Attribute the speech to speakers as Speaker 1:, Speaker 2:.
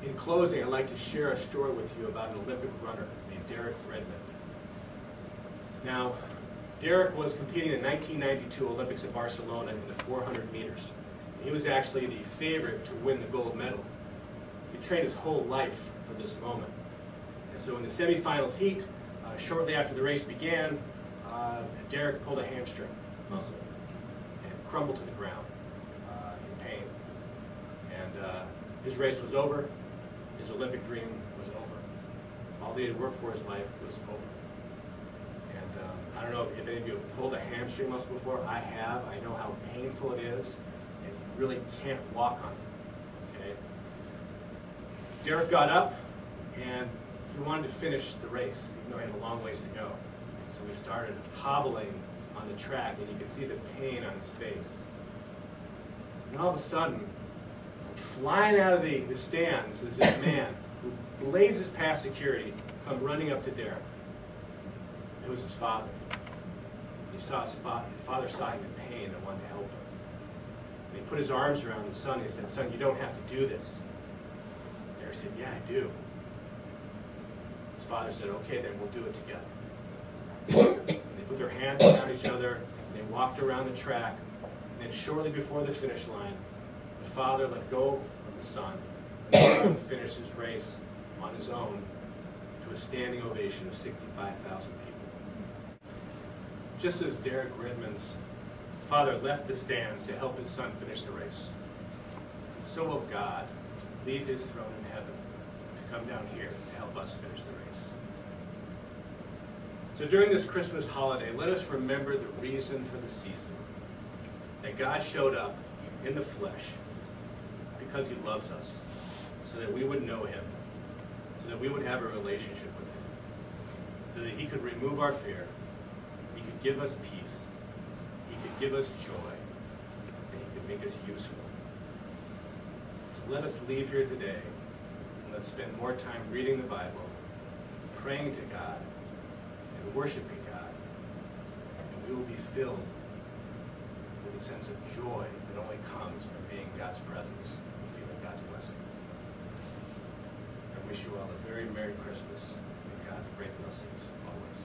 Speaker 1: In closing, I'd like to share a story with you about an Olympic runner named Derek Redmond. Now, Derek was competing in the 1992 Olympics in Barcelona in the 400 meters. He was actually the favorite to win the gold medal. He trained his whole life for this moment. And so in the semifinals heat, shortly after the race began, Derek pulled a hamstring muscle and crumbled to the ground in pain. And his race was over. His Olympic dream was over. All he had worked for his life was over. And I don't know if any of you have pulled a hamstring muscle before. I have. I know how painful it is. And you really can't walk on it. Okay? Derek got up and he wanted to finish the race, even though he had a long ways to go. And so he started hobbling on the track, and you could see the pain on his face. And all of a sudden, flying out of the stands is this man who blazes past security, come running up to Derek. It was his father. He saw his father saw him in pain and wanted to help him. And he put his arms around his son and he said, "Son, you don't have to do this." Derek said, "Yeah, I do." His father said, "Okay, then we'll do it together." And they put their hands around each other, and they walked around the track, and then shortly before the finish line, the father let go of the son, and the son finished his race on his own to a standing ovation of 65,000 people. Just as Derek Redmond's father left the stands to help his son finish the race, so will God leave his throne in heaven to come down here to help us finish the race. So during this Christmas holiday, let us remember the reason for the season. That God showed up in the flesh because he loves us, so that we would know him, so that we would have a relationship with him, so that he could remove our fear, he could give us peace, he could give us joy, and he could make us useful. So let us leave here today, and let's spend more time reading the Bible, praying to God, and worshiping God, and we will be filled with a sense of joy that only comes from being in God's presence and feeling God's blessing. I wish you all a very Merry Christmas and God's great blessings always.